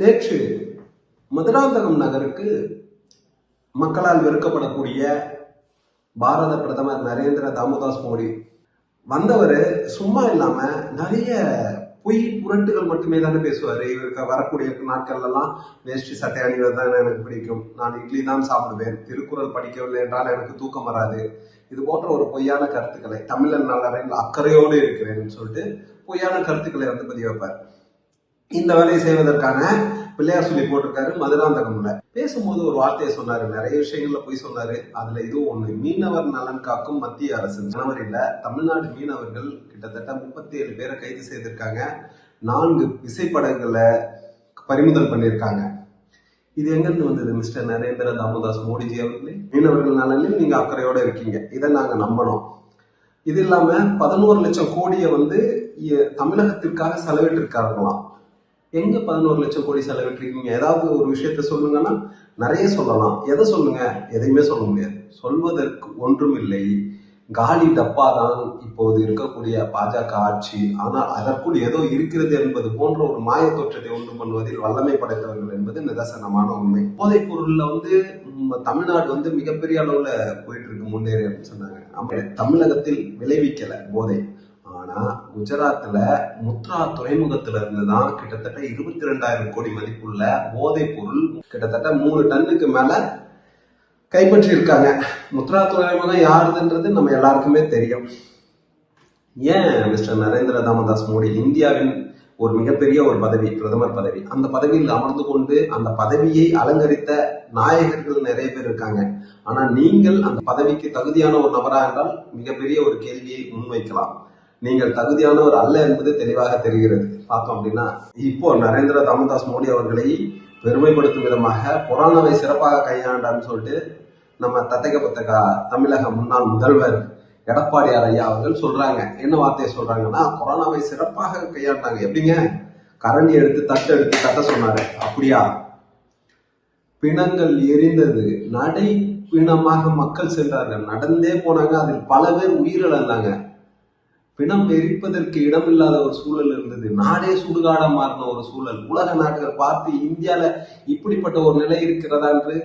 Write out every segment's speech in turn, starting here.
நேற்று மதுராந்தகம் நகருக்கு மக்களால் வெறுக்கப்படக்கூடிய பாரத பிரதமர் நரேந்திர தாமோதாஸ் மோடி வந்தவர் சும்மா இல்லாம நிறைய பொய் புரட்டுகள் மட்டுமே தானே பேசுவாரு. இவருக்கு வரக்கூடிய நாட்கள்லாம் வேஷ்டி சட்டை அணிவது தான் எனக்கு பிடிக்கும், நான் இட்லி தான் சாப்பிடுவேன், திருக்குறள் படிக்கவில்லை என்றால் எனக்கு தூக்கம் வராது, இது போன்ற ஒரு பொய்யான கருத்துக்களை, தமிழன் நலனில் அக்கறையோடு இருக்கிறேன்னு சொல்லிட்டு பொய்யான கருத்துக்களை பதிவு வைப்பார். இந்த வேலையை செய்வதற்கான பிள்ளையார் சொல்லி போட்டிருக்காரு மதுராந்தகம்ல. பேசும்போது ஒரு வார்த்தையை சொன்னாரு, நிறைய விஷயங்கள்ல போய் சொன்னாரு. அதுல இதுவும் ஒண்ணு, மீனவர் நலன் காக்கும் மத்திய அரசு. ஜனவரியில தமிழ்நாடு மீனவர்கள் கிட்டத்தட்ட 37 பேரை கைது செய்திருக்காங்க, 4 விசைப்படகுகளை பறிமுதல் பண்ணியிருக்காங்க. இது எங்கிருந்து வந்தது மிஸ்டர் நரேந்திர தாமோதாஸ் மோடிஜி அவர்களே? மீனவர்கள் நலனில் நீங்க அக்கறையோட இருக்கீங்க, இதை நாங்க நம்பணும். இது இல்லாம 11 லட்சம் கோடியை தமிழகத்திற்காக செலவிட்டிருக்காங்களாம். எங்க 11 லட்சம் கோடி செலவிட்டிருக்கீங்க? ஏதாவது ஒரு விஷயத்த சொல்லுங்கன்னா நிறைய சொல்லலாம். எதை சொல்லுங்க? எதையுமே சொல்ல முடியாது. சொல்வதற்கு ஒன்றும் இல்லை. காலி டப்பா தான் இப்போது இருக்கக்கூடிய பாஜக ஆட்சி. ஆனால் அதற்குள் ஏதோ இருக்கிறது என்பது போன்ற ஒரு மாய தோற்றத்தை உண்டு பண்ணுவதில் வல்லமை படைத்தவர்கள் என்பது நிதர்சனமான உண்மை. போதைப் பொருள்ல தமிழ்நாடு மிகப்பெரிய அளவுல போயிட்டு இருக்கு, முன்னேறி அப்படின்னு சொன்னாங்க. தமிழகத்தில் விளைவிக்கல போதை, ஆனா குஜராத்ல முத்ரா துறைமுகத்துல இருந்துதான் கிட்டத்தட்ட 22,000 கோடி மதிப்புள்ள போதைப் பொருள் கிட்டத்தட்ட 3 டன்னுக்கு மேல கைப்பற்றி இருக்காங்க. முத்ரா துறைமுகம் யாருதுன்றது நம்ம எல்லாருக்குமே தெரியும். ஏன் மிஸ்டர் நரேந்திர தாமோதாஸ் மோடி, இந்தியாவின் ஒரு மிகப்பெரிய ஒரு பதவி, பிரதமர் பதவி, அந்த பதவியில் அமர்ந்து கொண்டு அந்த பதவியை அலங்கரித்த நாயகர்கள் நிறைய பேர் இருக்காங்க. ஆனா நீங்கள் அந்த பதவிக்கு தகுதியான ஒரு நபரா என்றால் மிகப்பெரிய ஒரு கேள்வியை முன்வைக்கலாம். நீங்கள் தகுதியானவர் அல்ல என்பது தெளிவாக தெரிகிறது. பார்த்தோம் அப்படின்னா, இப்போ நரேந்திர தாமோதாஸ் மோடி அவர்களை பெருமைப்படுத்தும் விதமாக கொரோனாவை சிறப்பாக கையாண்டான்னு சொல்லிட்டு நம்ம தத்தக புத்தகா தமிழக முன்னாள் முதல்வர் எடப்பாடியார் ஐயா அவர்கள் சொல்றாங்க. என்ன வார்த்தையை சொல்றாங்கன்னா, கொரோனாவை சிறப்பாக கையாண்டாங்க. எப்படிங்க? கரண்டி எடுத்து தட்டு எடுத்து தட்ட சொன்னாரு. அப்படியா? பிணங்கள் எரிந்தது, நடை பிணமாக மக்கள் சென்றார்கள், நடந்தே போனாங்க, அதில் பல பேர் உயிரிழந்தாங்க. பிணம் எரிப்பதற்கு இடமில்லாத ஒரு சூழல் இருந்தது. நாடே சுடுகாட மாறின ஒரு சூழல். உலக நாடுகள் பார்த்து இந்தியால இப்படிப்பட்ட ஒரு நிலை இருக்கிறதா என்று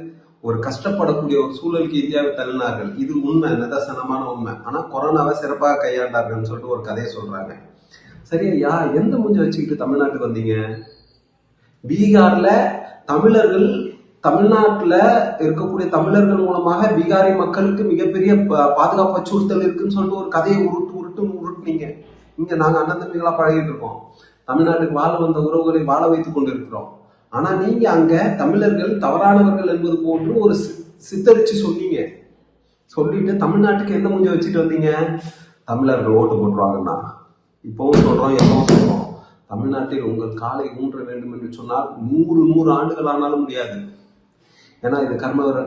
ஒரு கஷ்டப்படக்கூடிய ஒரு சூழலுக்கு இந்தியாவை தள்ளினார்கள். இது உண்மை, நிதர்சனமான உண்மை. ஆனா கொரோனாவை சிறப்பாக கையாண்டார்கள் சொல்லிட்டு ஒரு கதையை சொல்றாங்க. சரியா? எந்த மூஞ்ச வச்சுக்கிட்டு தமிழ்நாட்டுக்கு வந்தீங்க? பீகார்ல தமிழர்கள், தமிழ்நாட்டுல இருக்கக்கூடிய தமிழர்கள் மூலமாக பீகாரி மக்களுக்கு மிகப்பெரிய பாதுகாப்பு அச்சுறுத்தல் இருக்குன்னு சொல்லிட்டு ஒரு கதையை உருட்டுனீங்க. இங்க நாங்க அண்ணன் தம்பிகளா பழகிட்டு இருக்கோம், தமிழ்நாட்டுக்கு வாழ வந்த உறவுகளை வாழ வைத்துக் கொண்டு இருக்கிறோம். ஆனா நீங்க அங்க தமிழர்கள் தவறானவர்கள் என்பது போன்று ஒரு சித்தரிச்சு சொன்னீங்க. சொல்லிட்டு தமிழ்நாட்டுக்கு எந்த மூஞ்ச வச்சுட்டு வந்தீங்க? தமிழர்கள் ஓட்டு போட்டுருவாங்கன்னா இப்பவும் சொல்றோம், எப்பவும் சொல்றோம், தமிழ்நாட்டில் உங்கள் காலை ஊன்ற வேண்டும் என்று சொன்னால் 100 ஆண்டுகள் ஆனாலும் முடியாது. ஏன்னா இது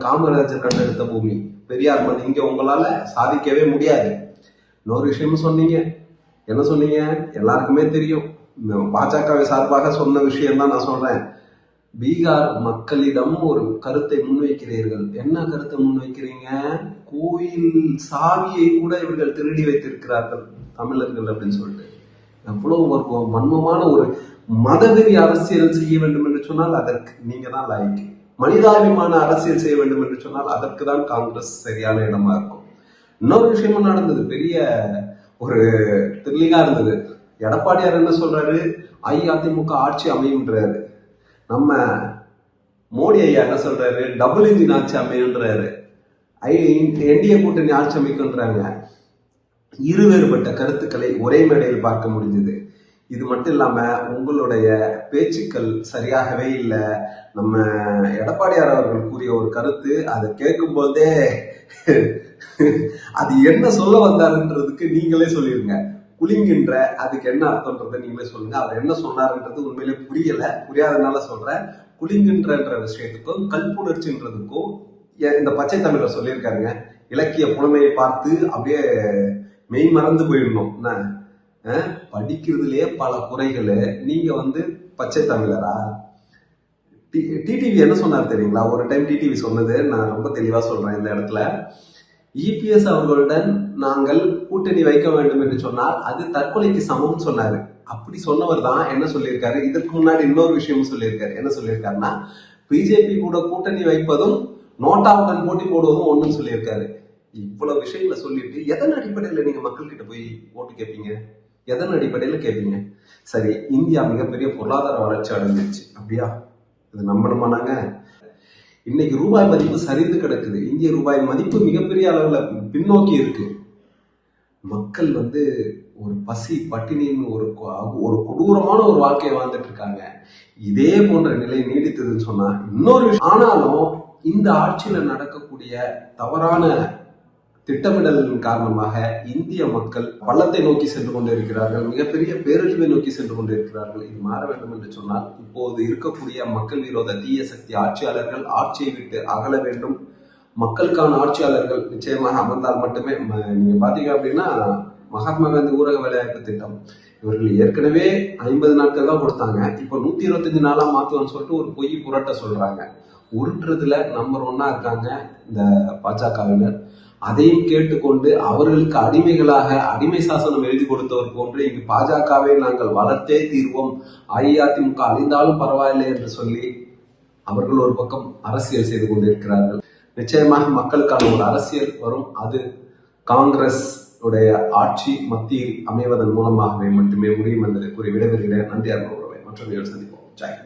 காமராஜர் கண்டெடுத்த பூமி, பெரியார் மண். இங்க உங்களால சாதிக்கவே முடியாது. இன்னொரு விஷயமும் சொன்னீங்க. என்ன சொன்னீங்க? எல்லாருக்குமே தெரியும். பாஜகவை சார்பாக சொன்ன விஷயம் தான் நான் சொல்றேன். பீகார் மக்களிடம் ஒரு கருத்தை முன்வைக்கிறீர்கள். என்ன கருத்தை முன்வைக்கிறீங்க? கோயில் சாவியை கூட இவர்கள் திருடி வைத்திருக்கிறார்கள் தமிழர்கள் அப்படின்னு சொல்லிட்டு. எவ்வளவு ஒரு மர்மமான ஒரு மதவெறி அரசியல் செய்ய வேண்டும் என்று சொன்னால் அதற்கு நீங்க தான் லாய்க்கு. மனிதாபிமான அரசியல் செய்ய வேண்டும் என்று சொன்னால் அதற்கு தான் காங்கிரஸ் சரியான இடமா இருக்கும். இன்னொரு விஷயமும் நடந்தது, பெரிய ஒரு த்ரில்லிங்கா இருந்தது. எடப்பாடியார் என்ன சொல்றாரு? அஇஅதிமுக ஆட்சி அமையும்ன்றாரு. நம்ம மோடி ஐயா என்ன சொல்றாரு? டபுள் இன்ஜின் ஆட்சி அமையுன்றாரு. என்டிஏ கூட்டணி ஆட்சி அமைக்குன்றாங்க. இருவேறுபட்ட கருத்துக்களை ஒரே மேடையில் பார்க்க முடிஞ்சது. இது மட்டும் இல்லாம உங்களுடைய பேச்சுக்கள் சரியாகவே இல்லை. நம்ம எடப்பாடியார் அவர்கள் கூறிய ஒரு கருத்து, அதை கேட்கும் போதே அது என்ன சொல்ல வந்தாருன்றதுக்கு நீங்களே சொல்லிருங்க. குளிங்கின்ற அதுக்கு என்ன அர்த்தம்ன்றதை நீங்களே சொல்லுங்க. அவர் என்ன சொன்னாருன்றது உண்மையிலே புரியல, புரியாதனால சொல்றேன். குளிங்கின்ற விஷயத்துக்கும் கல்புணர்ச்சின்றதுக்கும் இந்த பச்சை தமிழர் சொல்லியிருக்காருங்க. இலக்கிய புலமையை பார்த்து அப்படியே மெய் மறந்து போயிடணும். படிக்கிறதுலயே பல குறைகள். நீங்க பச்சை தமிழரா? டிடிவி என்ன சொன்னார் தெரியுங்களா? ஒரு டைம் டிடிவி சொன்னது நான் ரொம்ப தெளிவா சொல்றேன் இந்த இடத்துல. இபிஎஸ் அவர்களுடன் நாங்கள் கூட்டணி வைக்க வேண்டும் என்று சொன்னால் அது தற்கொலைக்கு சமம்னு சொன்னாரு. அப்படி சொன்னவர் தான் என்ன சொல்லியிருக்காரு, இதற்கு முன்னாடி இன்னொரு விஷயமும் சொல்லியிருக்காரு. என்ன சொல்லியிருக்காருன்னா, பிஜேபி கூட கூட்டணி வைப்பதும் நோட்டாவுடன் போட்டி போடுவதும் ஒண்ணுன்னு சொல்லியிருக்காரு. இவ்வளவு விஷயங்களை சொல்லிட்டு எதன் அடிப்படையில நீங்க மக்கள் கிட்ட போய் ஓட்டு கேட்பீங்க? எதன் அடிப்படையில கேட்பீங்க? சரி, இந்தியா மிகப்பெரிய பொருளாதார வளர்ச்சி அடைஞ்சிருச்சு அப்படியா? இது நம்பணுமா நாங்க? இன்னைக்கு ரூபாய் மதிப்பு சரிந்து கிடக்குது. இந்திய ரூபாய் மதிப்பு மிகப்பெரிய அளவுல பின்னோக்கி இருக்கு. மக்கள் ஒரு பசி பட்டினின்னு ஒரு கொடூரமான ஒரு வாழ்க்கையை வாழ்ந்துட்டு இருக்காங்க. இதே போன்ற நிலை நீடித்ததுன்னு சொன்னா இன்னொரு விஷயம். ஆனாலும் இந்த ஆட்சியில நடக்கக்கூடிய தவறான திட்டமிடலின் காரணமாக இந்திய மக்கள் பள்ளத்தை நோக்கி சென்று கொண்டிருக்கிறார்கள், மிகப்பெரிய பேரழிவை நோக்கி சென்று கொண்டிருக்கிறார்கள். இது மாற வேண்டும் என்று சொன்னால் இப்போது இருக்கக்கூடிய மக்கள் விரோத தீய சக்தி ஆட்சியாளர்கள் ஆட்சியை விட்டு அகல வேண்டும். மக்களுக்கான ஆட்சியாளர்கள் நிச்சயமாக அமர்ந்தால் மட்டுமே. நீங்க பாத்தீங்க அப்படின்னா, மகாத்மா காந்தி ஊரக வேலைவாய்ப்பு திட்டம் இவர்கள் ஏற்கனவே 50 நாட்கள் தான் கொடுத்தாங்க. இப்போ 125 நாளா மாத்துவோம்னு சொல்லிட்டு ஒரு பொய் புரட்ட சொல்றாங்க. உருட்டுறதுல நம்பர் 1 இருக்காங்க இந்த பாஜகவினர். அதையும் கேட்டுக்கொண்டு அவர்களுக்கு அடிமைகளாக அடிமை சாசனம் எழுதி கொடுத்தவர் போன்று இங்கு பாஜகவை நாங்கள் வளர்த்தே தீர்வோம், அஇஅதிமுக அழிந்தாலும் பரவாயில்லை என்று சொல்லி அவர்கள் ஒரு பக்கம் அரசியல் செய்து கொண்டிருக்கிறார்கள். நிச்சயமாக மக்களுக்கான ஒரு அரசியல் வரும். அது காங்கிரஸ் உடைய ஆட்சி மத்தியில் அமைவதன் மூலமாகவே மட்டுமே முடியும் என்பதை கூறி விடைபெறுகிறேன். நன்றி அன்பு உறவை. மற்றொரு சந்திப்போம். ஜெய்.